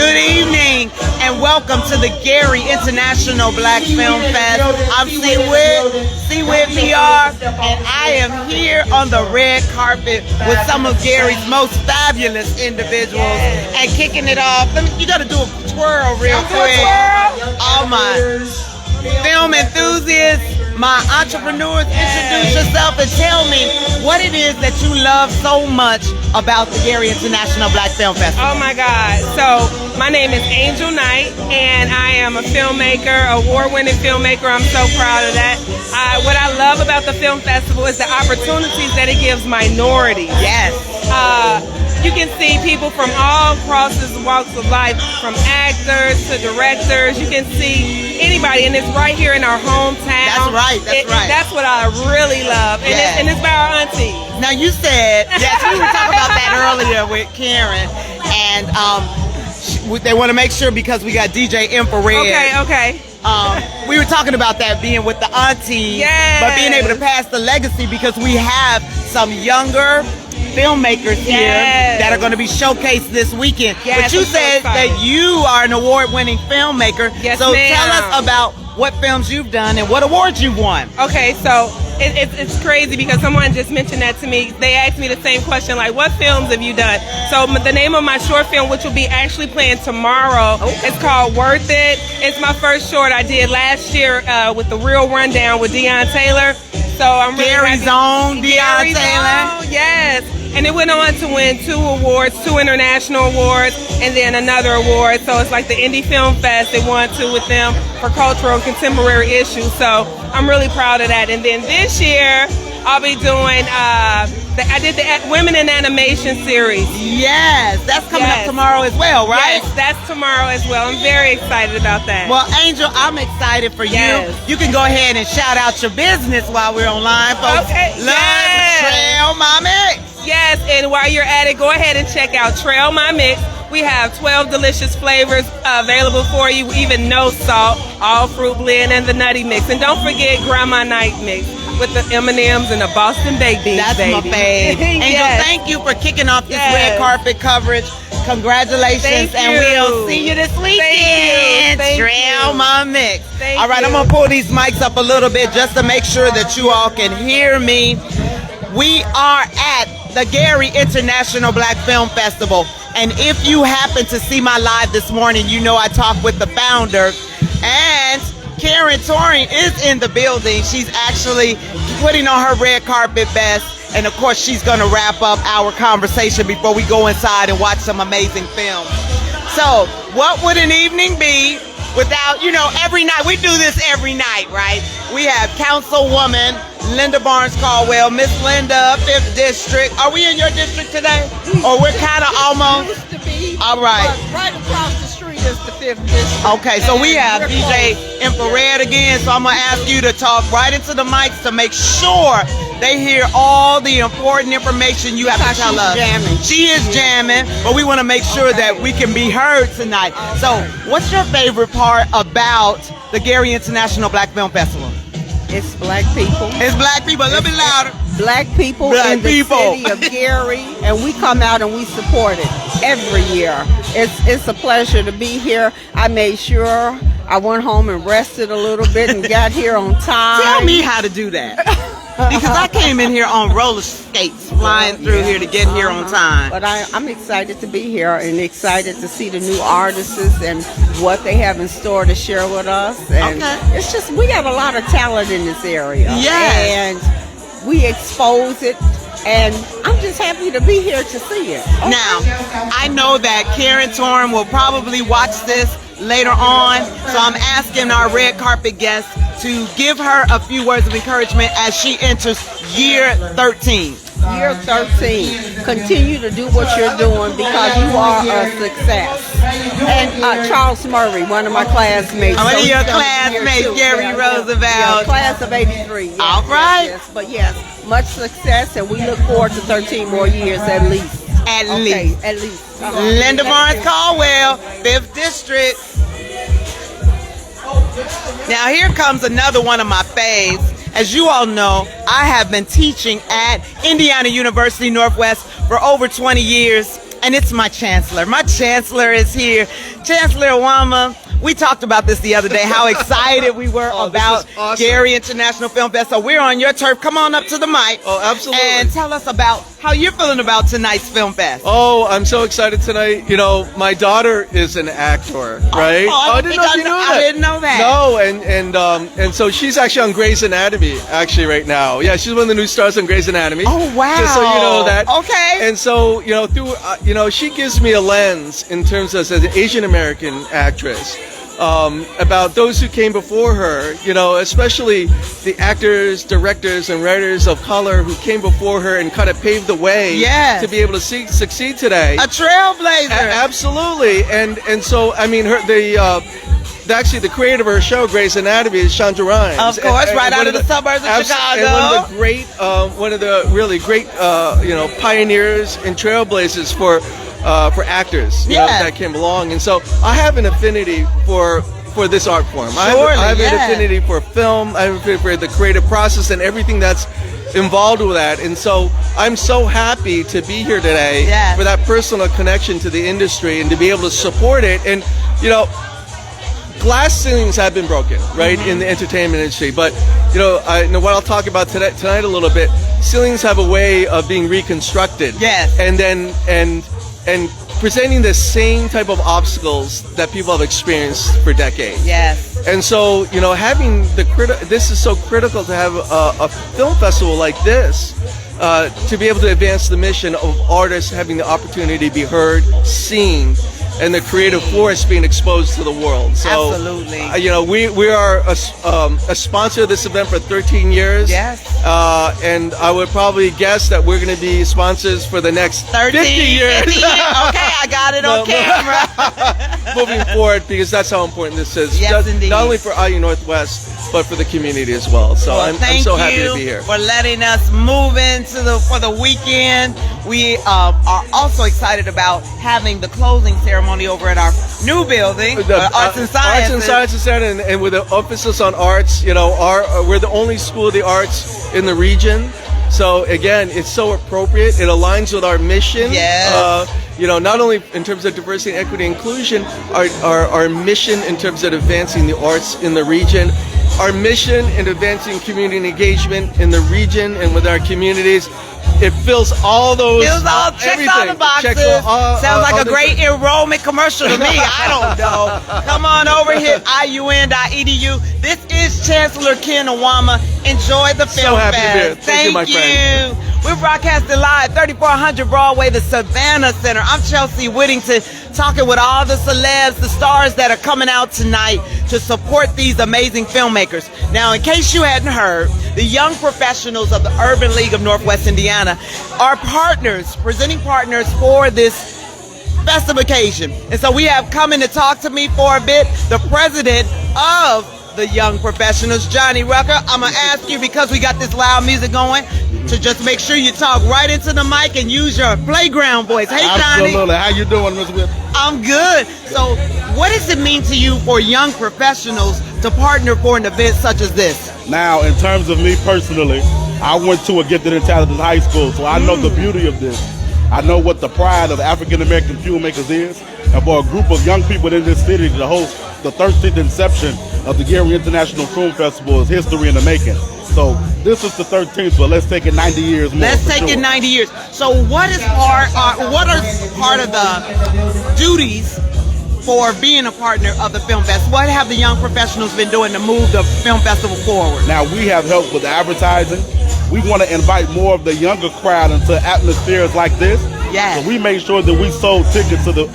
Good evening and welcome to the Gary International Black Film Fest. I'm C-Wit PR, and I am here on the red carpet with some of Gary's most fabulous individuals. And kicking it off, you gotta do a twirl real quick. All my film enthusiasts, my entrepreneurs, introduce yourself and tell me what it is that you love so much about the Gary International Black Film Festival. Oh my God. So my name is Angel Knight and I am a filmmaker, award-winning filmmaker. I'm so proud of that. What I love about the film festival is the opportunities that it gives minorities. Yes. You can see people from all across the walks of life, from actors to directors. You can see anybody, and it's right here in our hometown. That's right. That's what I really love, and it's by our auntie. Now you said, yes, we were talking about that earlier with Karen, and they want to make sure because we got DJ Infrared. Okay. We were talking about that being with the auntie, but being able to pass the legacy because we have some younger filmmakers here that are going to be showcased this weekend. But you said that you are an award-winning filmmaker. Yes, so ma'am. tell us about what films you've done and what awards you've won. Okay, so it's crazy because someone just mentioned that to me. They asked me the same question, like, what films have you done? So the name of my short film, which will be actually playing tomorrow, is called Worth It. It's my first short I did last year with The Real Rundown with Deion Taylor. So I'm really Gary's own Deion Taylor. Yes. And it went on to win 2 awards, 2 international awards, and then another award. So it's like the Indie Film Fest. They won 2 with them for cultural and contemporary issues. So I'm really proud of that. And then this year, I'll be doing, I did the Women in Animation series. Yes, that's coming up tomorrow as well, right? Yes, that's tomorrow as well. I'm very excited about that. Well, Angel, I'm excited for you. You can go ahead and shout out your business while we're online, folks. Okay. Trail My Mix. Yes, and while you're at it, go ahead and check out Trail My Mix. We have 12 delicious flavors available for you, even no salt, all fruit blend, and the nutty mix. And don't forget Grandma Night Mix with the M&Ms and the Boston Baked Beans, That's my fave. Angel, thank you for kicking off this red carpet coverage. Congratulations, and we'll see you this weekend. Trail My Mix. All right, I'm going to pull these mics up a little bit just to make sure that you all can hear me. We are at the Gary International Black Film Festival, and if you happen to see my live this morning, you know I talked with the founder, and Karen Toring is in the building. She's actually putting on her red carpet best, and of course she's going to wrap up our conversation before we go inside and watch some amazing films. So what would an evening be without, every night, we do this every night, right? We have Councilwoman Linda Barnes Caldwell, Miss Linda, 5th District. Are we in your district today? Or we're kind of almost? Used to be. All right. Right across the street is the 5th District. Okay, so we have DJ Infrared again, so I'm going to ask you to talk right into the mics to make sure they hear all the important information you have to tell us. Jamming. She is jamming, but we want to make sure that we can be heard tonight. So what's your favorite part about the Gary International Black Film Festival? It's black people. It's black people. A little bit louder. Black people in the city of Gary, and we come out and we support it every year. It's a pleasure to be here. I made sure I went home and rested a little bit and got here on time. Tell me how to do that. Because I came in here on roller skates, flying through here to get here on time. But I'm excited to be here and excited to see the new artists and what they have in store to share with us. And it's just, we have a lot of talent in this area. Yes. And we expose it. And I'm just happy to be here to see it. Now, I know that Karen Toring will probably watch this later on, so I'm asking our red carpet guest to give her a few words of encouragement as she enters year 13. Year 13. Continue to do what you're doing because you are a success. And Charles Murray, one of my classmates. One of your classmates, Gary Roosevelt. Yeah, class of 83. Yes, all right. Yes. But yes, much success, and we look forward to 13 more years at least. At least. Linda Barnes Caldwell, 5th District. Now here comes another one of my faves. As you all know, I have been teaching at Indiana University Northwest for over 20 years. and it's my chancellor. My chancellor is here. Chancellor Nwama, we talked about this the other day, how excited we were about awesome. Gary International Film Fest. So we're on your turf. Come on up to the mic. Oh, absolutely. And tell us about how you're feeling about tonight's film fest. Oh, I'm so excited tonight. You know, my daughter is an actor, right? I didn't know that. No, and so she's actually on Grey's Anatomy, actually, right now. Yeah, she's one of the new stars on Grey's Anatomy. Oh, wow. Just so you know that. Okay. And so, you know, through, she gives me a lens in terms of, as an Asian American actress, about those who came before her, you know, especially the actors, directors, and writers of color who came before her and kind of paved the way to be able to succeed today. A trailblazer. Absolutely. And so, I mean, actually, the creator of her show, Grey's Anatomy, is Shonda Rhimes. Of course, right out of the suburbs of Chicago. And one of the really great, pioneers and trailblazers for actors that came along. And so I have an affinity for this art form. I have an affinity for film. I have an affinity for the creative process and everything that's involved with that. And so I'm so happy to be here today for that personal connection to the industry and to be able to support it. And, you know, glass ceilings have been broken, right, in the entertainment industry. But, you know what I'll talk about tonight a little bit. Ceilings have a way of being reconstructed. Yes. And then, and presenting the same type of obstacles that people have experienced for decades. Yes. And so, you know, having this is so critical to have a film festival like this to be able to advance the mission of artists having the opportunity to be heard, seen, and the creative force being exposed to the world. So, absolutely. You know, we are a sponsor of this event for 13 years. Yes. And I would probably guess that we're going to be sponsors for the next 50 years. 50 years. Okay, I got it on camera. Moving forward, because that's how important this is. Yes, indeed. Not only for IU Northwest, but for the community as well. So I'm so happy to be here. Thank you for letting us move into for the weekend. We are also excited about having the closing ceremony over at our new building, Arts and Sciences. Arts and Sciences Center, and with an emphasis on arts. You know, we're the only school of the arts in the region. So again, it's so appropriate. It aligns with our mission. Yes. You know, not only in terms of diversity, equity, inclusion, our mission in terms of advancing the arts in the region, our mission in advancing community engagement in the region and with our communities. It fills all those. Checks all the boxes. Sounds like a great enrollment commercial to me. I don't know. Come on over here, iun.edu. This is Chancellor Ken Nwama. Enjoy the film happy fest. to be here. Thank you, my friend. We're broadcasting live, 3400 Broadway, the Savannah Center. I'm Chelsea Whittington, talking with all the celebs, the stars that are coming out tonight to support these amazing filmmakers. Now, in case you hadn't heard, the young professionals of the Urban League of Northwest Indiana are partners, presenting partners for this festive occasion. And so we have come in to talk to me for a bit, the president of the young professionals, Johnny Rucker. I'm going to ask you, because we got this loud music going, to just make sure you talk right into the mic and use your playground voice. Hey, Johnny. Absolutely. How you doing, Ms. Whip? I'm good. So what does it mean to you for young professionals to partner for an event such as this? Now, in terms of me personally, I went to a gifted and talented high school, so I know the beauty of this. I know what the pride of African-American filmmakers is, and for a group of young people in this city to host the 13th inception of the Gary International Film Festival is history in the making. So this is the 13th, but let's take it 90 years more. Let's take it 90 years. So what are part of the duties for being a partner of the Film Fest? What have the young professionals been doing to move the Film Festival forward? Now, we have helped with advertising. We want to invite more of the younger crowd into atmospheres like this. Yes. So we make sure that we sold tickets to the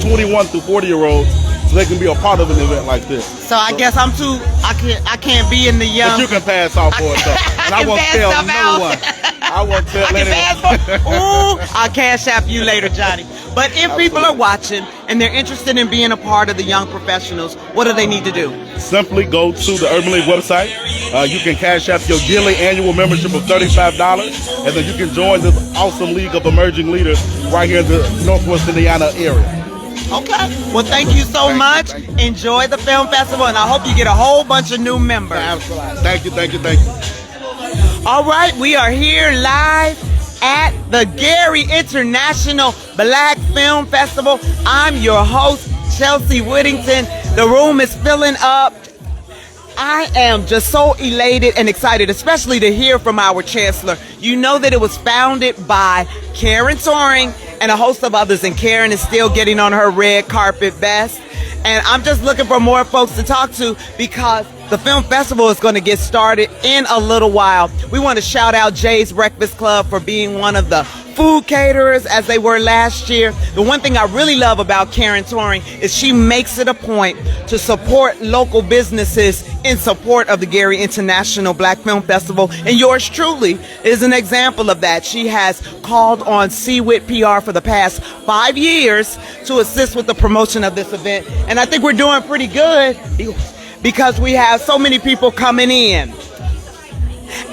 21 to 40-year-olds so they can be a part of an event like this. So I guess I can't be in the young. But you can pass off for it, though. And I won't tell no one. I won't tell anyone. Ooh, I'll cash app you later, Johnny. But if people are watching and they're interested in being a part of the young professionals, what do they need to do? Simply go to the Urban League website. You can cash app your yearly annual membership of $35, and then you can join this awesome league of emerging leaders right here in the Northwest Indiana area. Okay. Well, thank you so much. Enjoy the film festival, and I hope you get a whole bunch of new members. Absolutely. Thank you. All right, we are here live at the Gary International Black Film Festival. I'm your host, Chelsea Whittington. The room is filling up. I am just so elated and excited, especially to hear from our chancellor. You know that it was founded by Karen Soaring and a host of others, and Karen is still getting on her red carpet best. And I'm just looking for more folks to talk to because the film festival is going to get started in a little while. We want to shout out Jay's Breakfast Club for being one of the food caterers as they were last year. The one thing I really love about Karen Touring is she makes it a point to support local businesses in support of the Gary International Black Film Festival. And yours truly is an example of that. She has called on CWIT PR for the past 5 years to assist with the promotion of this event. And I think we're doing pretty good because we have so many people coming in.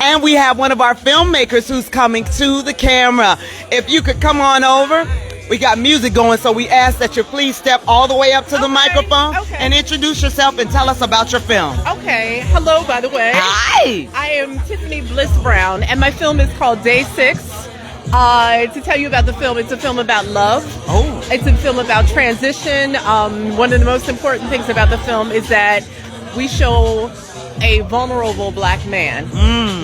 And we have one of our filmmakers who's coming to the camera. If you could come on over. We got music going, so we ask that you please step all the way up to the microphone and introduce yourself and tell us about your film. Okay. Hello, by the way. Hi. I am Tiffany Bliss Brown, and my film is called Day 6. To tell you about the film, it's a film about love. Oh. It's a film about transition. One of the most important things about the film is that we show a vulnerable black man.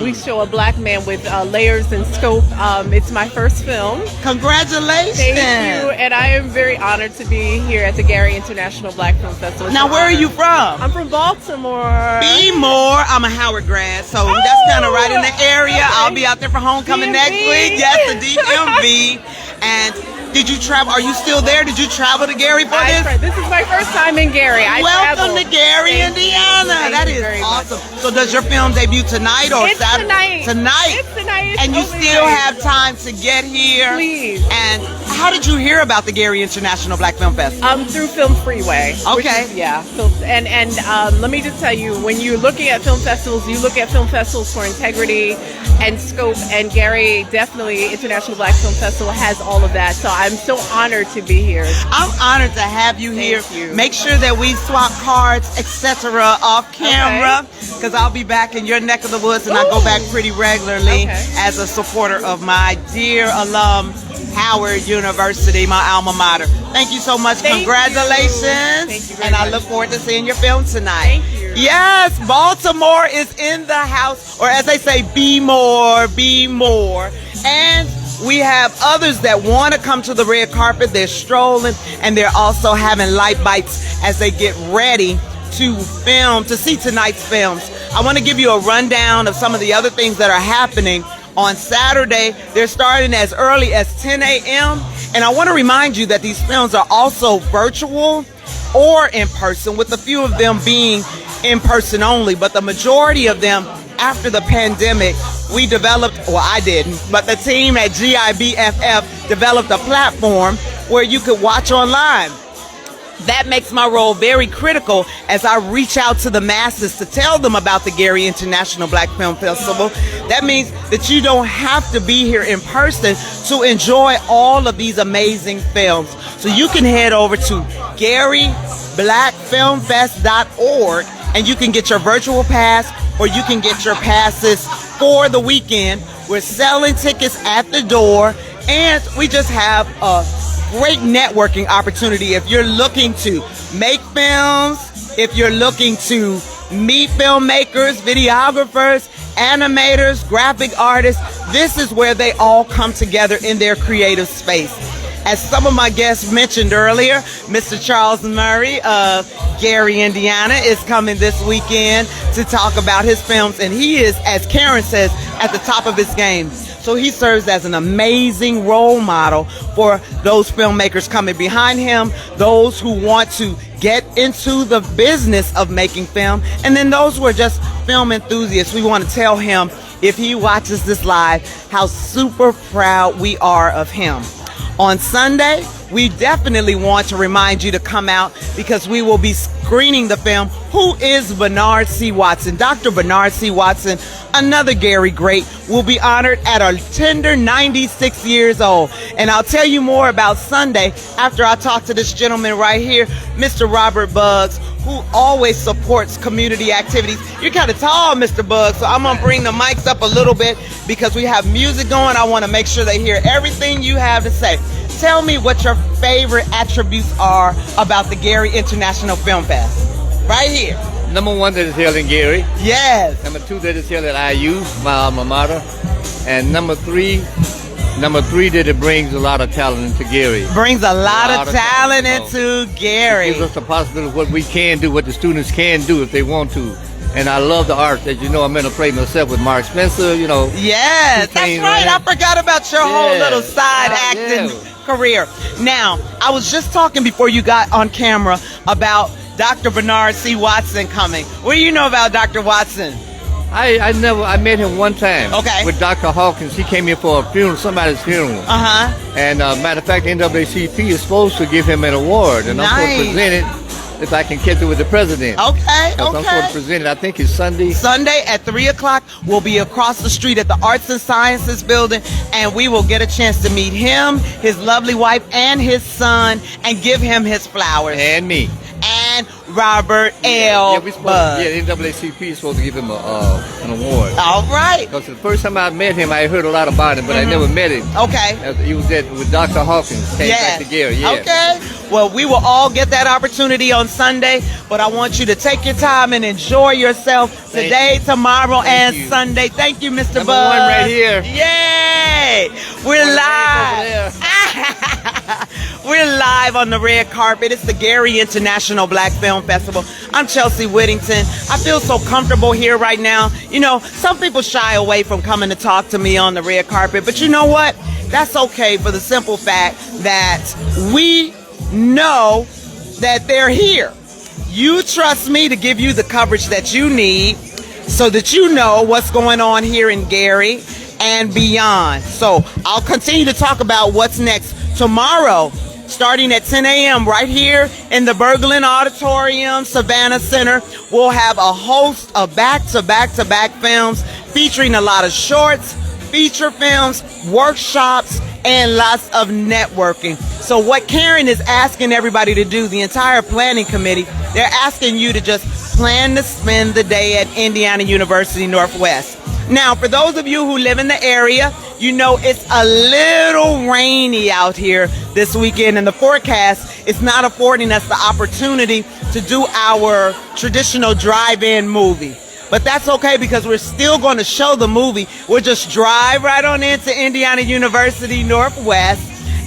We show a black man with layers and scope. It's my first film. Congratulations. Thank you. And I am very honored to be here at the Gary International Black Film Festival. Now, where are you from? I'm from Baltimore. Be more. I'm a Howard grad, so that's kind of right in the area. Okay. I'll be out there for homecoming next week. Yes, the DMV. And did you travel? Are you still there? Did you travel to Gary for this? This is my first time in Gary. Welcome to Gary, Indiana. That is awesome. So does your film debut tonight or It's Saturday? tonight. It's tonight. And you still have time to get here. Please. And how did you hear about the Gary International Black Film Festival? Through Film Freeway. Okay. So, and let me just tell you, when you're looking at film festivals, you look at film festivals for integrity and scope, and Gary, definitely International Black Film Festival, has all of that. So I'm so honored to be here. I'm honored to have you here. Thank you. Make sure that we swap cards, etc. off camera, because I'll be back in your neck of the woods, and I go back pretty regularly as a supporter of my dear alum, Howard University, my alma mater. Thank you so much. Congratulations. Thank you very and I much. look forward to seeing your film tonight. Thank you. Yes, Baltimore is in the house, or as they say, be more, be more. And we have others that want to come to the red carpet. They're strolling, and they're also having light bites as they get ready to film, to see tonight's films. I want to give you a rundown of some of the other things that are happening. On Saturday, they're starting as early as 10 a.m. And I want to remind you that these films are also virtual or in person, with a few of them being in person only. But the majority of them, after the pandemic, we developed, well, I didn't, but the team at GIBFF developed a platform where you could watch online. That makes my role very critical as I reach out to the masses to tell them about the Gary International Black Film Festival. That means that you don't have to be here in person to enjoy all of these amazing films. So you can head over to GaryBlackFilmFest.org and you can get your virtual pass, or you can get your passes for the weekend. We're selling tickets at the door, and we just have a great networking opportunity. If you're looking to make films, if you're looking to meet filmmakers, videographers, animators, graphic artists, this is where they all come together in their creative space. As some of my guests mentioned earlier, Mr. Charles Murray of Gary, Indiana is coming this weekend to talk about his films, and he is, as Karen says, at the top of his game. So he serves as an amazing role model for those filmmakers coming behind him, those who want to get into the business of making film, and then those who are just film enthusiasts. We want to tell him, if he watches this live, how super proud we are of him. On Sunday, we definitely want to remind you to come out because we will be screening the film, Who is Bernard C. Watson? Dr. Bernard C. Watson, another Gary great, will be honored at a tender 96 years old. And I'll tell you more about Sunday after I talk to this gentleman right here, Mr. Robert Buggs, who always supports community activities. You're kind of tall, Mr. Bug, so I'm going to bring the mics up a little bit because we have music going. I want to make sure they hear everything you have to say. Tell me what your favorite attributes are about the Gary International Film Fest. Right here. Number one, that is held in Gary. Yes. Number two, that is held at IU, my alma mater. And number three, that it brings a lot of talent into Gary. Brings a lot of talent into Gary. It gives us the possibility of what we can do, what the students can do if they want to. And I love the arts. As you know, I'm in a play myself with Mark Spencer, you know. Yes, that's right. I forgot about your whole little side acting career. Now, I was just talking before you got on camera about Dr. Bernard C. Watson coming. What do you know about Dr. Watson? I met him one time. Okay. With Dr. Hawkins. He came here for a funeral, somebody's funeral. And matter of fact, the NAACP is supposed to give him an award, and I'm supposed to present it if I can catch it with the president. Okay. I'm supposed to present it. I think it's Sunday. Sunday at 3 o'clock. We'll be across the street at the Arts and Sciences building, and we will get a chance to meet him, his lovely wife, and his son, and give him his flowers. And me. And Robert L. Bug. NAACP is supposed to give him an award. All right. Because the first time I met him, I heard a lot about him, but I never met him. Okay. He was there with Dr. Hawkins. Came back to Gary. Yeah. Okay. Well, we will all get that opportunity on Sunday, but I want you to take your time and enjoy yourself today, tomorrow, and Sunday. Thank you, Mr. Number Bug. one right here. Yay! We're live. We're live on the red carpet. It's the Gary International Black Film Festival. I'm Chelsea Whittington. I feel so comfortable here right now. You know, some people shy away from coming to talk to me on the red carpet, but you know what? That's okay for the simple fact that we know that they're here. You trust me to give you the coverage that you need so that you know what's going on here in Gary and beyond. So I'll continue to talk about what's next tomorrow, starting at 10 a.m. right here in the Berglund Auditorium, Savannah Center. We'll have a host of back-to-back films featuring a lot of shorts, feature films, workshops, and lots of networking. So what Karen is asking everybody to do, the entire planning committee, they're asking you to just plan to spend the day at Indiana University Northwest. Now, for those of you who live in the area, you know it's a little rainy out here this weekend, and the forecast is not affording us the opportunity to do our traditional drive-in movie. But that's okay because we're still going to show the movie. We'll just drive right on into Indiana University Northwest,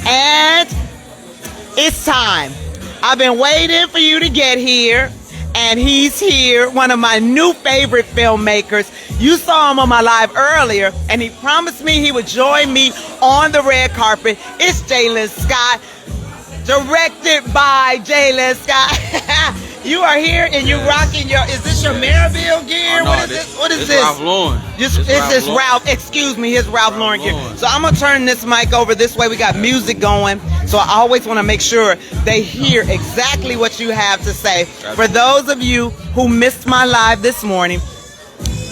and it's time. I've been waiting for you to get here, and he's here, one of my new favorite filmmakers. You saw him on my live earlier, and he promised me he would join me on the red carpet. It's Jalen Scott, directed by Jalen Scott. You are here and you're rocking your, is this your Maryville gear? No, What is this? Ralph Lauren. This is Ralph, excuse me, his Ralph Lauren gear. So I'm going to turn this mic over this way. We got music going. So I always want to make sure they hear exactly what you have to say. For those of you who missed my live this morning,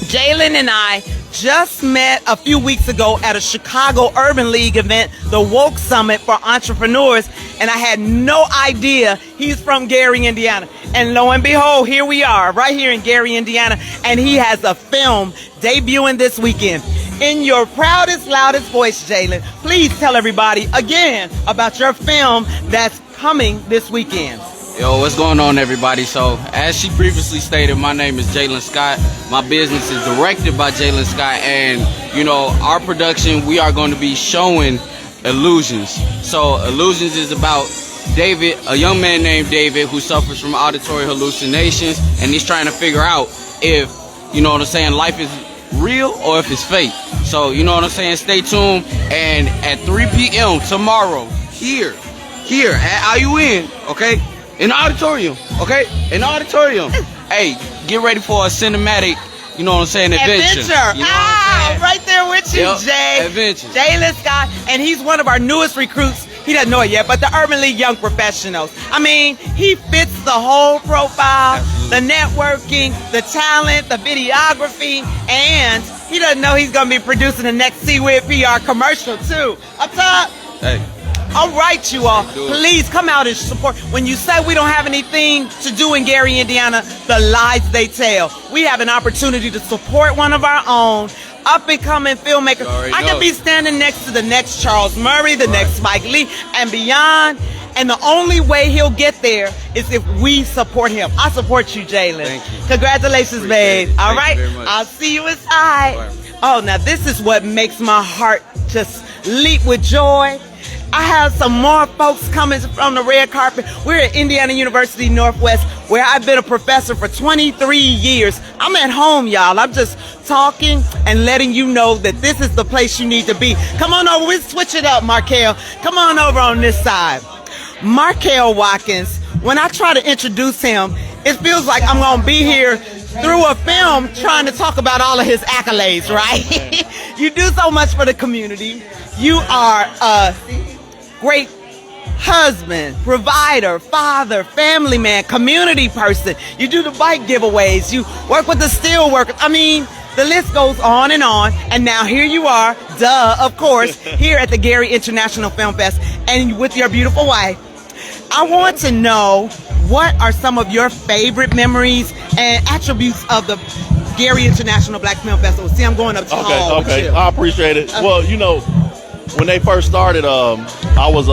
Jalen and I just met a few weeks ago at a Chicago Urban League event, the Woke Summit for Entrepreneurs, and I had no idea he's from Gary, Indiana. And lo and behold, here we are, right here in Gary, Indiana, and he has a film debuting this weekend. In your proudest, loudest voice, Jalen, please tell everybody again about your film that's coming this weekend. Yo, what's going on, everybody? So, as she previously stated, my name is Jalen Scott. My business is directed by Jalen Scott, and, you know, our production, we are going to be showing Illusions. So, Illusions is about David, a young man named David, who suffers from auditory hallucinations, and he's trying to figure out if, you know what I'm saying, life is real or if it's fake. So, you know what I'm saying? Stay tuned, and at 3 p.m. tomorrow, here at IUN, okay? In the auditorium, okay? In the auditorium. Hey, get ready for a cinematic, you know what I'm saying, adventure. You know what I'm saying? Right there with you, Yep, Jay. adventure. Jalen Scott, and he's one of our newest recruits. He doesn't know it yet, but the Urban League Young Professionals. I mean, he fits the whole profile, the networking, the talent, the videography, and he doesn't know he's going to be producing the next Seawid PR commercial, too. Up top. Hey. All right, you all, please come out and support. When you say we don't have anything to do in Gary, Indiana, the lies they tell. We have an opportunity to support one of our own up-and-coming filmmakers. I could be standing next to the next Charles Murray, the next Spike Lee, and beyond. And the only way he'll get there is if we support him. I support you, Jalen. Thank you. Congratulations, babe. All right, Thank you very much. I'll see you inside. Oh, now this is what makes my heart just leap with joy. I have some more folks coming from the red carpet. We're at Indiana University Northwest, where I've been a professor for 23 years. I'm at home, y'all. I'm just talking and letting you know that this is the place you need to be. Come on over. We'll switch it up, Markel. Come on over on this side. Markel Watkins, when I try to introduce him, it feels like I'm going to be here through a film trying to talk about all of his accolades, right? You do so much for the community. You are a great husband, provider, father, family man, community person. You do the bike giveaways. You work with the steel workers. I mean, the list goes on. And now here you are, of course, here at the Gary International Film Fest and with your beautiful wife. I want to know, what are some of your favorite memories and attributes of the Gary International Black Film Festival? See, I'm going up to hall with you. I appreciate it. Well, you know, when they first started, I was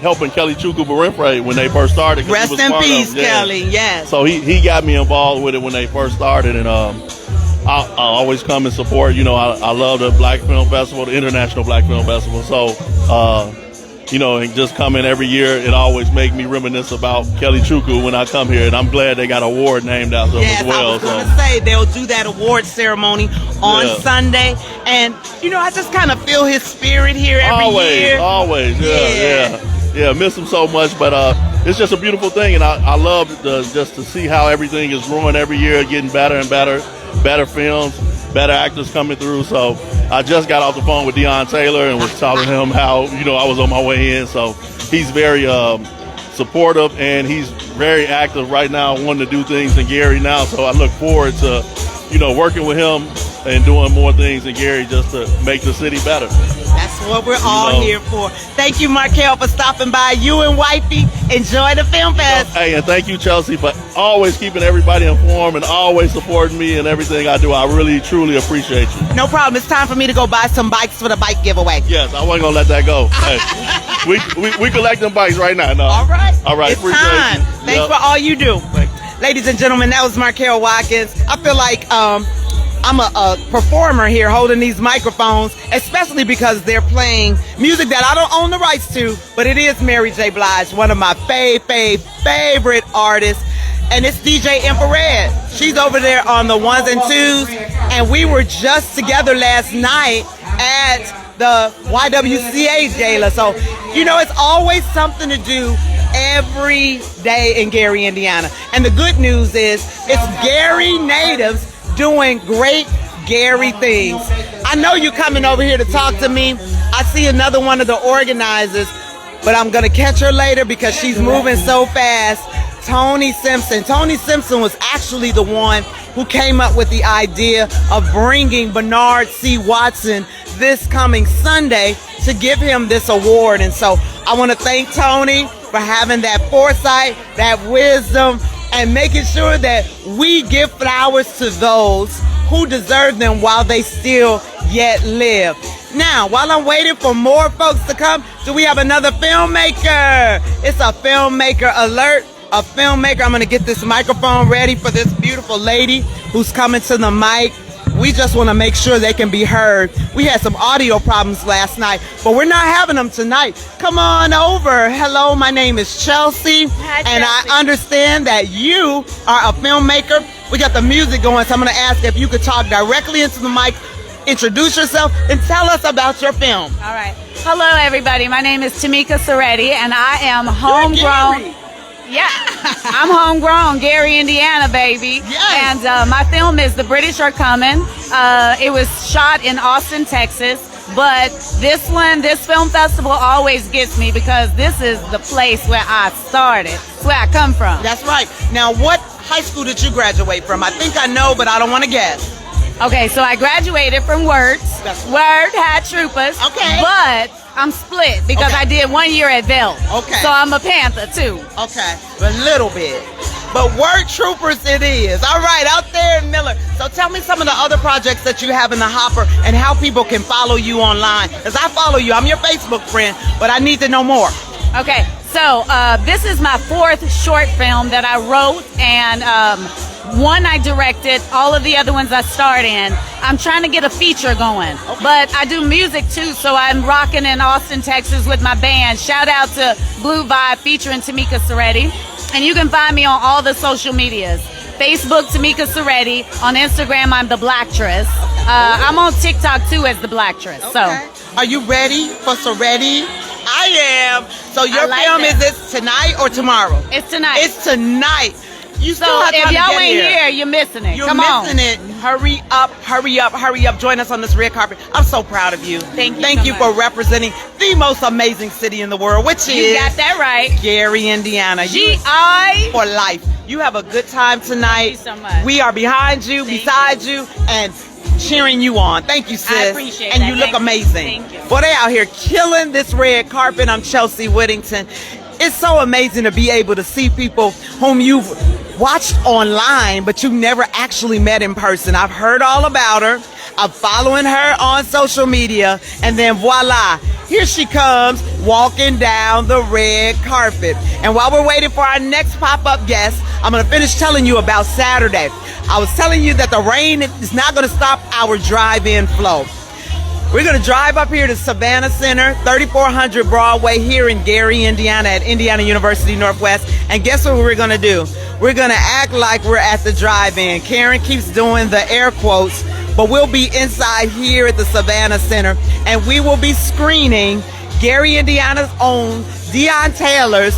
helping Kelly Chukwu Barinfre when they first started. Rest in peace, Kelly. Yes. So he got me involved with it when they first started, and I always come and support. You know, I love the Black Film Festival, the International Black Film Festival. So, you know, and just coming every year, it always make me reminisce about Kelly Chukwu when I come here, and I'm glad they got an award named after him as well. I was going to say, they'll do that award ceremony on Sunday, and, you know, I just kind of feel his spirit here every year. Always, yeah, miss him so much, but it's just a beautiful thing, and I love just to see how everything is growing every year, getting better and better films, better actors coming through. So I just got off the phone with Deion Taylor and was telling him how, you know, I was on my way in. So he's very supportive, and he's very active right now, wanting to do things in Gary now. So I look forward to, you know, working with him and doing more things in Gary just to make the city better. That's what we're all here for. Thank you, Markel, for stopping by. You and wifey, enjoy the film fest. Hey, and thank you, Chelsea, for always keeping everybody informed and always supporting me and everything I do. I really, truly appreciate you. No problem. It's time for me to go buy some bikes for the bike giveaway. Yes, I wasn't going to let that go. Hey, we collecting bikes right now. No. All right. It's time. Thanks for all you do. Ladies and gentlemen, that was Markel Watkins. I feel like I'm a performer here holding these microphones, especially because they're playing music that I don't own the rights to, but it is Mary J. Blige, one of my favorite artists, and it's DJ Infrared. She's over there on the ones and twos, and we were just together last night at the YWCA, Jayla. So, you know, it's always something to do every day in Gary, Indiana. And the good news is it's Gary natives doing great Gary things. I know you're coming over here to talk to me. I see another one of the organizers, but I'm going to catch her later because she's moving so fast. Tony Simpson. Tony Simpson was actually the one who came up with the idea of bringing Bernard C. Watson this coming Sunday to give him this award. And so I want to thank Tony for having that foresight, that wisdom, and making sure that we give flowers to those who deserve them while they still yet live. Now, while I'm waiting for more folks to come, do we have another filmmaker? It's a filmmaker alert. A filmmaker. I'm going to get this microphone ready for this beautiful lady who's coming to the mic. We just want to make sure they can be heard. We had some audio problems last night, but we're not having them tonight. Come on over. Hello, my name is Chelsea. Hi, Chelsea. And I understand that you are a filmmaker. We got the music going, so I'm going to ask if you could talk directly into the mic, introduce yourself, and tell us about your film. All right. Hello, everybody. My name is Tamika Soretti, and I am homegrown. Yeah, I'm homegrown, Gary, Indiana, baby. Yes. And my film is The British Are Coming. It was shot in Austin, Texas. But this film festival always gets me because this is the place where I started. It's where I come from. That's right. Now, what high school did you graduate from? I think I know, but I don't want to guess. Okay, so I graduated from Words. Word High Troopers. Okay. But I'm split because I did 1 year at Bell. Okay. So I'm a Panther too. Okay, a little bit. But Word Troopers it is. All right, out there in Miller. So tell me some of the other projects that you have in the hopper and how people can follow you online. Because I follow you. I'm your Facebook friend, but I need to know more. Okay, so this is my 4th short film that I wrote, and one I directed, all of the other ones I starred in. I'm trying to get a feature going, but I do music too, so I'm rocking in Austin, Texas with my band. Shout out to Blue Vibe featuring Tamika Soretti. And you can find me on all the social medias. Facebook, Tamika Soretti. On Instagram, I'm The Blacktress. I'm on TikTok too as The Blacktress. Okay. So, are you ready for Soretti? I am. So your film is this tonight or tomorrow? It's tonight. It's tonight. You still so have time if y'all to get ain't here, you're missing it. You're Come missing on. it. Hurry up, hurry up, hurry up. Join us on this red carpet. I'm so proud of you. Thank you. Thank you for representing the most amazing city in the world, which is... You got that right. Gary, Indiana. G.I. For life. You have a good time tonight. Thank you so much. We are behind you, beside you, and cheering you on. Thank you, sis. I appreciate and that. you look amazing. Thank you. Boy, they out here killing this red carpet. I'm Chelsea Whittington. It's so amazing to be able to see people whom you've watched online, but you've never actually met in person. I've heard all about her. I'm following her on social media, and then voila, here she comes walking down the red carpet. And while we're waiting for our next pop-up guest, I'm going to finish telling you about Saturday. I was telling you that the rain is not going to stop our drive-in flow. We're going to drive up here to Savannah Center, 3400 Broadway here in Gary, Indiana at Indiana University Northwest. And guess what we're going to do? We're going to act like we're at the drive-in. Karen keeps doing the air quotes, but we'll be inside here at the Savannah Center, and we will be screening Gary, Indiana's own Deon Taylor's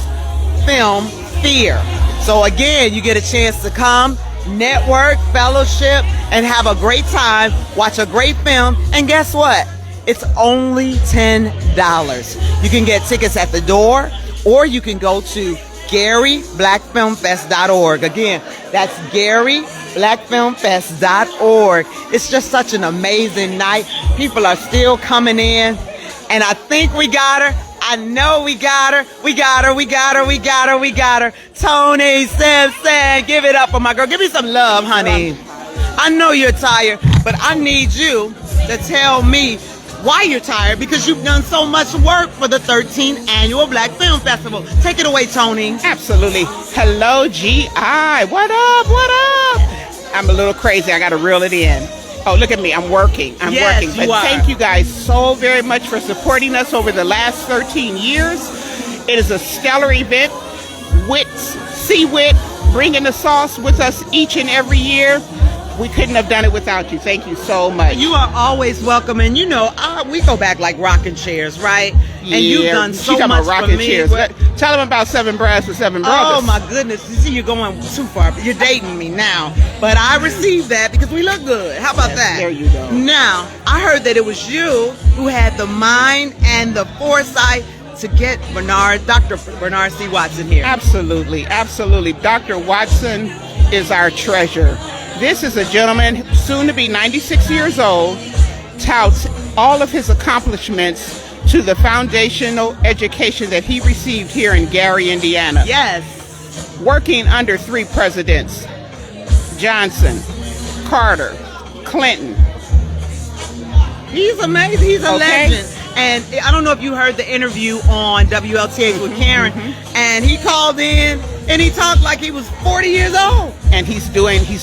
film, Fear. So again, you get a chance to come, network, fellowship, and have a great time, watch a great film, and guess what? It's only $10. You can get tickets at the door, or you can go to GaryBlackFilmFest.org. Again, that's GaryBlackFilmFest.org. It's just such an amazing night. People are still coming in, and I think we got her. I know we got her. We got her. We got her. We got her. We got her. Tony Simpson, give it up for my girl. Give me some love, honey. I know you're tired, but I need you to tell me why you're tired, because you've done so much work for the 13th Annual Black Film Festival. Take it away, Tony. Absolutely. Hello, G.I. What up? What up? I'm a little crazy. I got to reel it in. Oh, look at me. I'm working. I'm working. But thank you guys so very much for supporting us over the last 13 years. It is a stellar event. C-Wit, bringing the sauce with us each and every year. We couldn't have done it without you. Thank you so much. You are always welcome, and you know we go back like rocking chairs, right? Yeah. And you've done so much about rocking for me. Chairs. Tell them about Seven Brass with Seven Brothers. Oh my goodness! You see, you're going too far. You're dating me now, but I received that because we look good. How about that? There you go. Now I heard that it was you who had the mind and the foresight to get Dr. Bernard C. Watson here. Absolutely, absolutely. Dr. Watson is our treasure. This is a gentleman, soon to be 96 years old, touts all of his accomplishments to the foundational education that he received here in Gary, Indiana. Yes. Working under 3 presidents, Johnson, Carter, Clinton. He's amazing. He's a legend. And I don't know if you heard the interview on WLTH with Karen, and he called in and he talked like he was 40 years old. And he's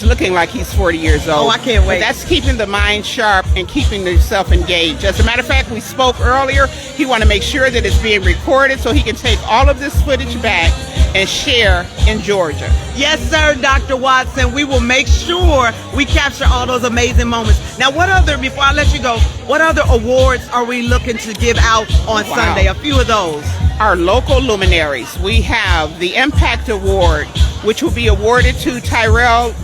looking like he's 40 years old. Oh, I can't wait. But that's keeping the mind sharp and keeping yourself engaged. As a matter of fact, we spoke earlier. He want to make sure that it's being recorded so he can take all of this footage back and share in Georgia. Yes, sir, Dr. Watson. We will make sure we capture all those amazing moments. Now, before I let you go, what other awards are we looking to give out on Sunday? A few of those. Our local luminaries. We have the Impact Award, which will be awarded to Tyrell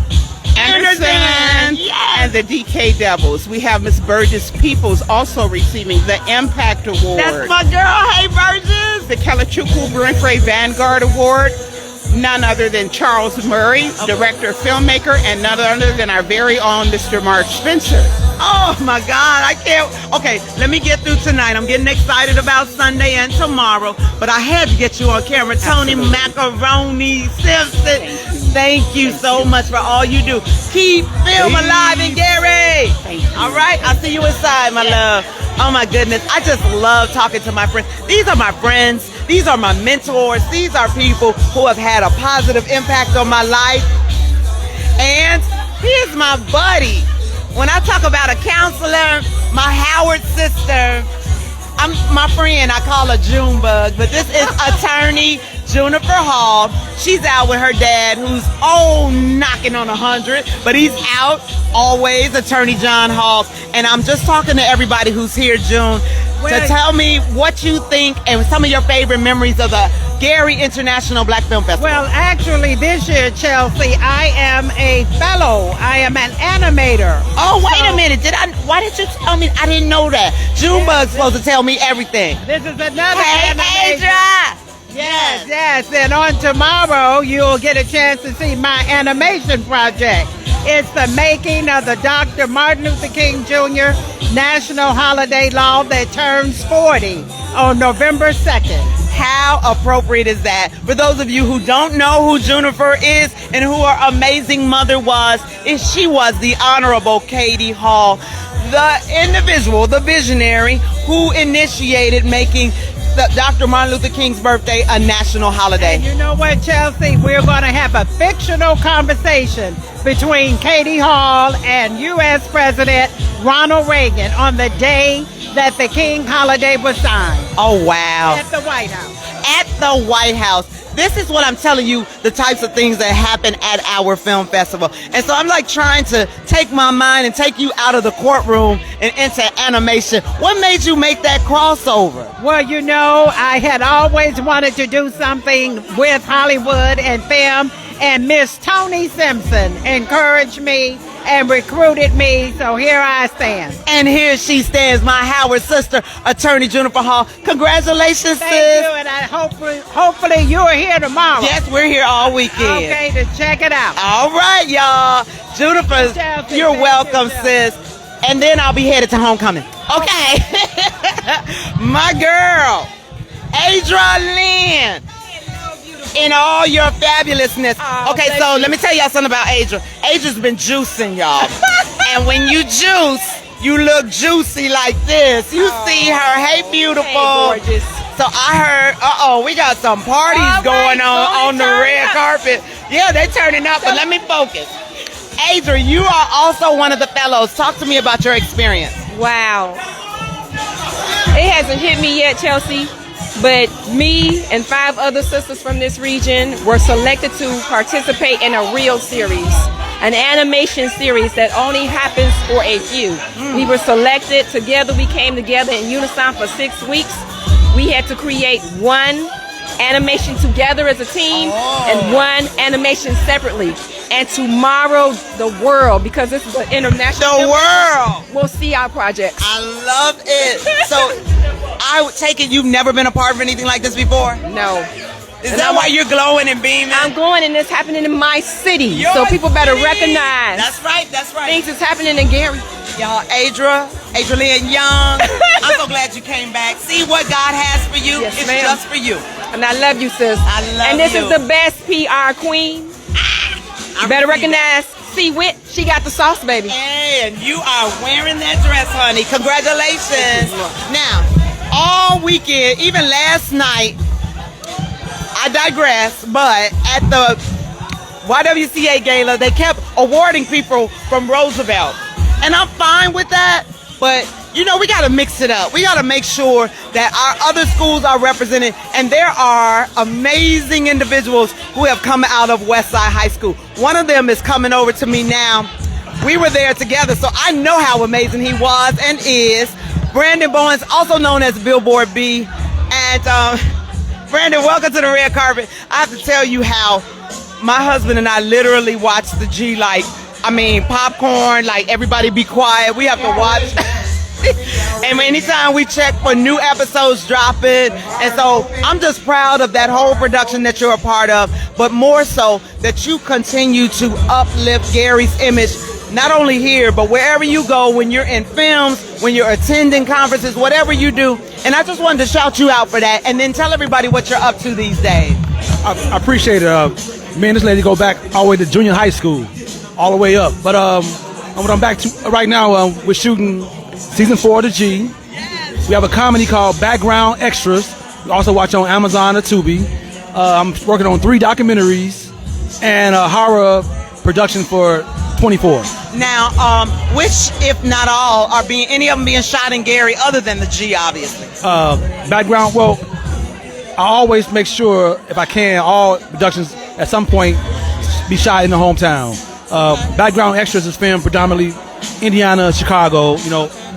Anderson and the DK Devils. We have Miss Burgess Peoples also receiving the Impact Award. That's my girl. Hey, Burgess. The Kelachukwu Brinfrey Vanguard Award. None other than Charles Murray, director, filmmaker, and none other than our very own Mr. Mark Spencer. Oh my God, I can't. Okay, let me get through tonight. I'm getting excited about Sunday and tomorrow, but I had to get you on camera. Tony Macaroni Simpson, thank you so much for all you do. Keep film alive in Gary. All right, I'll see you inside, my love. Oh my goodness, I just love talking to my friends. These are my friends. These are my mentors. These are people who have had a positive impact on my life. And here's my buddy. When I talk about a counselor, my Howard sister, I'm my friend, I call her Junebug, but this is attorney Juniper Hall. She's out with her dad, who's knocking on 100, but he's out always, attorney John Hall. And I'm just talking to everybody who's here, June, to tell me what you think and some of your favorite memories of the Gary International Black Film Festival. Well, actually, this year, Chelsea, I am a fellow. I am an animator. Oh, wait a minute. Why did you tell me? I didn't know that. Junebug's supposed to tell me everything. This is another Hey, animation. Adra! Yes. And on tomorrow, you'll get a chance to see my animation project. It's the making of the Dr. Martin Luther King Jr. National Holiday Law that turns 40 on November 2nd. How appropriate is that? For those of you who don't know who Juniper is and who her amazing mother was, she was the Honorable Katie Hall, the individual, the visionary who initiated making Dr. Martin Luther King's birthday a national holiday. And you know what, Chelsea? We're going to have a fictional conversation between Katie Hall and U.S. President Ronald Reagan on the day that the King holiday was signed. Oh, wow. At the White House. At the White House. This is what I'm telling you, the types of things that happen at our film festival. And so I'm like trying to take my mind and take you out of the courtroom and into animation. What made you make that crossover? Well, you know, I had always wanted to do something with Hollywood and film, and Miss Tony Simpson encouraged me and recruited me, so here I stand. And here she stands, my Howard sister, attorney Juniper Hall. Congratulations, sis. Thank you, and I hopefully you're here tomorrow. Yes, we're here all weekend. Okay, to check it out. All right, y'all. Juniper, you're welcome, sis. And then I'll be headed to homecoming. Okay. My girl, Adra Lynn. In all your fabulousness. Okay, so let me tell y'all something about Adra. Adra's been juicing, y'all. And when you juice, you look juicy like this. You see her. Hey, beautiful. Hey, gorgeous. So I heard, we got some parties going on the red carpet. Yeah, they're turning up, but let me focus. Adra, you are also one of the fellows. Talk to me about your experience. Wow. It hasn't hit me yet, Chelsea. But me and 5 other sisters from this region were selected to participate in a real series, an animation series that only happens for a few. We were selected together. We came together in unison for 6 weeks. We had to create one animation together as a team and one animation separately. And tomorrow, the world, because this is an international world, will see our projects. I love it. So I would take it you've never been a part of anything like this before? No. Is that why you're glowing and beaming? I'm glowing, and it's happening in my city. Your people better city. recognize. That's right. Things is happening in Gary. Y'all, Adra Lynn Young, I'm so glad you came back. See what God has for you. Yes, it's ma'am. just for you. And I love you, sis. I love And this you. is the best PR queen. You better recognize C-Wit. She got the sauce, baby. And you are wearing that dress, honey. Congratulations. Now, all weekend, even last night, I digress, but at the YWCA Gala, they kept awarding people from Roosevelt. And I'm fine with that, but you know, we got to mix it up. We got to make sure that our other schools are represented, and there are amazing individuals who have come out of Westside High School. One of them is coming over to me now. We were there together, so I know how amazing he was and is. Brandon Bowens, also known as Billboard B. And Brandon, welcome to the red carpet. I have to tell you how my husband and I literally watched the G like, popcorn, like everybody be quiet. We have to watch. And anytime we check for new episodes dropping, and so I'm just proud of that whole production that you're a part of, but more so that you continue to uplift Gary's image, not only here, but wherever you go, when you're in films, when you're attending conferences, whatever you do. And I just wanted to shout you out for that, and then tell everybody what you're up to these days. I appreciate it. Me and this lady go back all the way to junior high school, all the way up. But what I'm back to right now, we're shooting season 4 of The G. We have a comedy called Background Extras. You also watch on Amazon or Tubi. I'm working on 3 documentaries and a horror production for 24. Now, which, if not all, are any of them being shot in Gary other than The G, obviously? Background, well, I always make sure, if I can, all productions at some point be shot in the hometown. Background Extras is filmed predominantly Indiana, Chicago,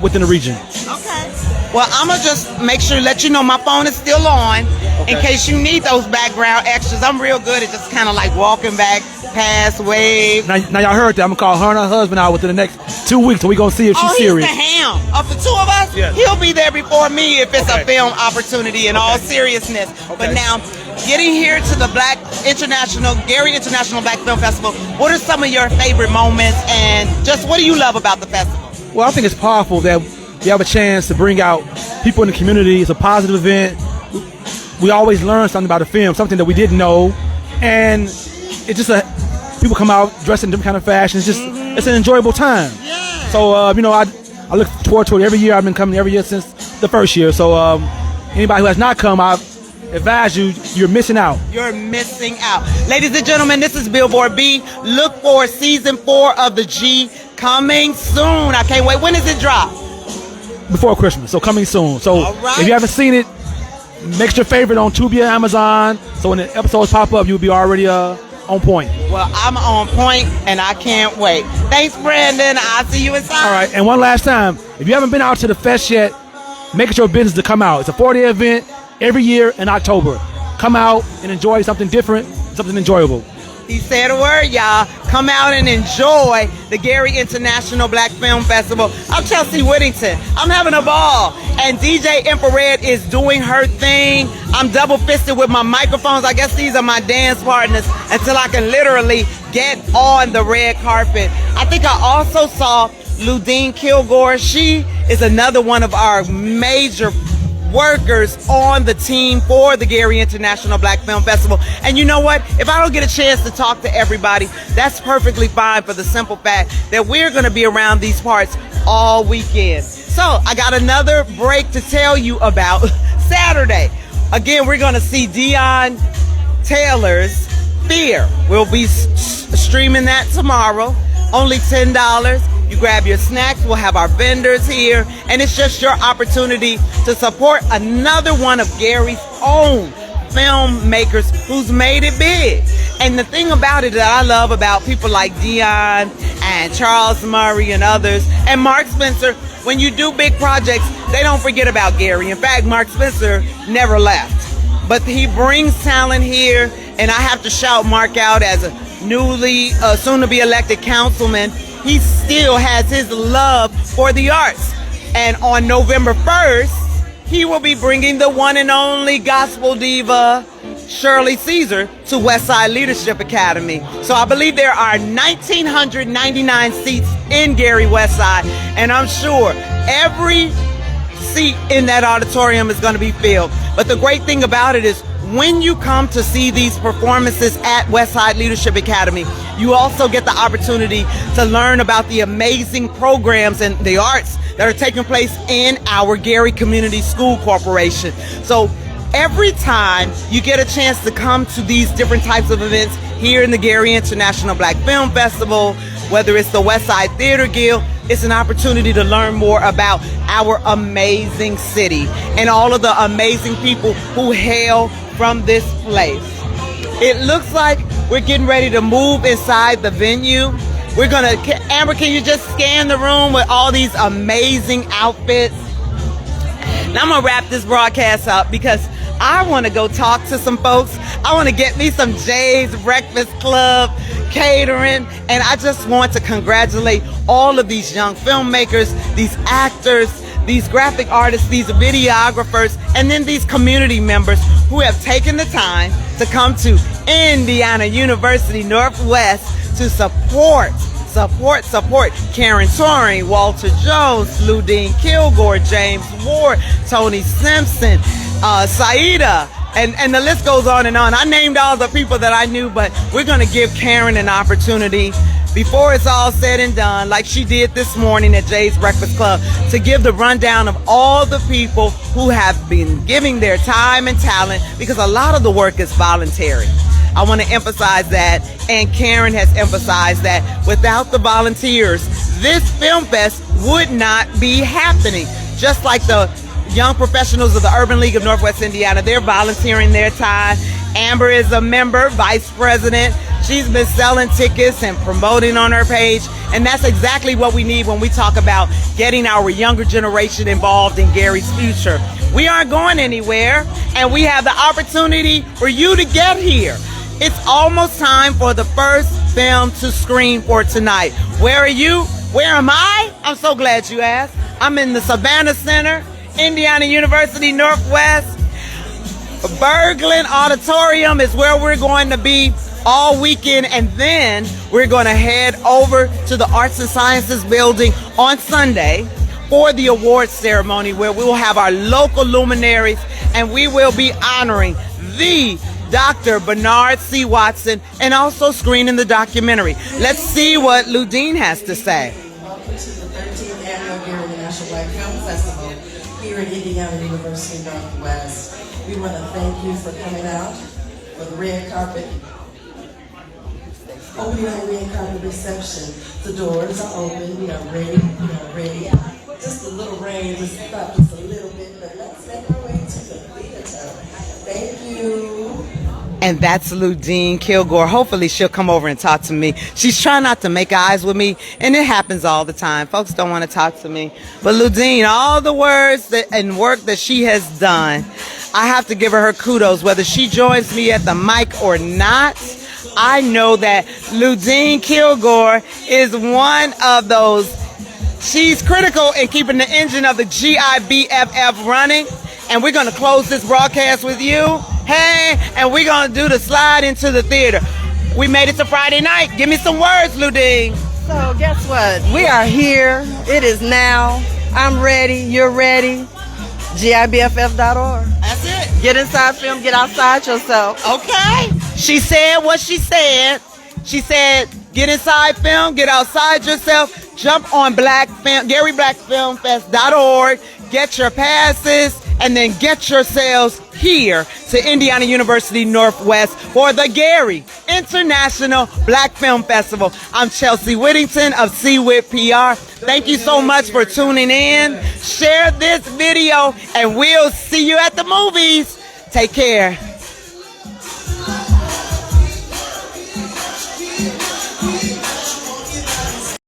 within the region. Okay. Well, I'm going to just make sure, let you know my phone is still on in case you need those background extras. I'm real good at just kind of like walking back, pass, wave. Now y'all heard that. I'm going to call her and her husband out within the next 2 weeks, so we're going to see if she's serious. He's the ham. Of the 2 of us, he'll be there before me if it's a film opportunity in all seriousness. But now, getting here to the Gary International Black Film Festival, what are some of your favorite moments, and just what do you love about the festival? Well, I think it's powerful that we have a chance to bring out people in the community. It's a positive event. We always learn something about a film, something that we didn't know, and it's just people come out dressed in different kind of fashion. It's an enjoyable time. Yeah. So I look forward to it every year. I've been coming every year since the first year. So anybody who has not come, I advise you're missing out. You're missing out. Ladies and gentlemen, this is Billboard B. Look for season 4 of The G coming soon. I can't wait. When does it drop? Before Christmas, so coming soon. So if you haven't seen it, make your favorite on Tubi or Amazon. So when the episodes pop up, you'll be already on point. Well, I'm on point, and I can't wait. Thanks, Brandon. I'll see you inside. All right, and one last time, if you haven't been out to the fest yet, make it your business to come out. It's a 4-day event every year in October. Come out and enjoy something different, something enjoyable. He said a word, y'all. Come out and enjoy the Gary International Black Film Festival. I'm Chelsea Whittington. I'm having a ball. And DJ Infrared is doing her thing. I'm double-fisted with my microphones. I guess these are my dance partners until I can literally get on the red carpet. I think I also saw Ludine Kilgore. She is another one of our major workers on the team for the Gary International Black Film Festival. And you know what? If I don't get a chance to talk to everybody, that's perfectly fine, for the simple fact that we're going to be around these parts all weekend. So I got another break to tell you about. Saturday, again, we're going to see Deon Taylor's Fear. We'll be streaming that tomorrow. Only $10. You grab your snacks. We'll have our vendors here. And it's just your opportunity to support another one of Gary's own filmmakers who's made it big. And the thing about it that I love about people like Deon and Charles Murray and others, and Mark Spencer, when you do big projects, they don't forget about Gary. In fact, Mark Spencer never left. But he brings talent here, and I have to shout Mark out as a newly, soon-to-be elected councilman. He still has his love for the arts. And on November 1st, he will be bringing the one and only gospel diva, Shirley Caesar, to Westside Leadership Academy. So I believe there are 1,999 seats in Gary Westside, and I'm sure every seat in that auditorium is going to be filled. But the great thing about it is, when you come to see these performances at Westside Leadership Academy, you also get the opportunity to learn about the amazing programs and the arts that are taking place in our Gary Community School Corporation. So every time you get a chance to come to these different types of events here in the Gary International Black Film Festival, whether it's the Westside Theater Guild, it's an opportunity to learn more about our amazing city and all of the amazing people who hail from this place. It looks like we're getting ready to move inside the venue. We're gonna, Amber, can you just scan the room with all these amazing outfits? Now I'm gonna wrap this broadcast up because I wanna go talk to some folks. I wanna get me some Jay's Breakfast Club catering, and I just want to congratulate all of these young filmmakers, these actors, these graphic artists, these videographers, and then these community members who have taken the time to come to Indiana University Northwest to support Support. Karen Turing, Walter Jones, Ludine Kilgore, James Ward, Tony Simpson, Saida, and the list goes on and on. I named all the people that I knew, but we're going to give Karen an opportunity before it's all said and done, like she did this morning at Jay's Breakfast Club, to give the rundown of all the people who have been giving their time and talent, because a lot of the work is voluntary. I want to emphasize that, and Karen has emphasized that. Without the volunteers, this film fest would not be happening. Just like the young professionals of the Urban League of Northwest Indiana, they're volunteering their time. Amber is a member, vice president. She's been selling tickets and promoting on her page, and that's exactly what we need when we talk about getting our younger generation involved in Gary's future. We aren't going anywhere, and we have the opportunity for you to get here. It's almost time for the first film to screen for tonight. Where are you? Where am I? I'm so glad you asked. I'm in the Savannah Center, Indiana University Northwest. Berglund Auditorium is where we're going to be all weekend, and then we're going to head over to the Arts and Sciences building on Sunday for the awards ceremony, where we will have our local luminaries, and we will be honoring the Dr. Bernard C. Watson, and also screening the documentary. Let's see what Ludine has to say. Welcome to the 13th Annual Gary National Black Film Festival here at Indiana University Northwest. We want to thank you for coming out for the red carpet, opening the red carpet reception. The doors are open, we are ready, Just a little rain, just a little bit, but let's make our way to the theater. Thank you. And that's Ludine Kilgore. Hopefully she'll come over and talk to me. She's trying not to make eyes with me, and it happens all the time. Folks don't want to talk to me. But Ludine, all the words and work that she has done, I have to give her kudos. Whether she joins me at the mic or not, I know that Ludine Kilgore is one of those. She's critical in keeping the engine of the GIBFF running. And we're going to close this broadcast with you. Hey, and we're going to do the slide into the theater. We made it to Friday night. Give me some words, Ludine. So guess what? We are here. It is now. I'm ready. You're ready. GIBFF.org. That's it. Get inside film. Get outside yourself. Okay. She said what she said. She said, get inside film, get outside yourself, jump on GaryBlackFilmFest.org, get your passes, and then get yourselves here to Indiana University Northwest for the Gary International Black Film Festival. I'm Chelsea Whittington of CWIT PR. Thank you so much for tuning in. Share this video, and we'll see you at the movies. Take care.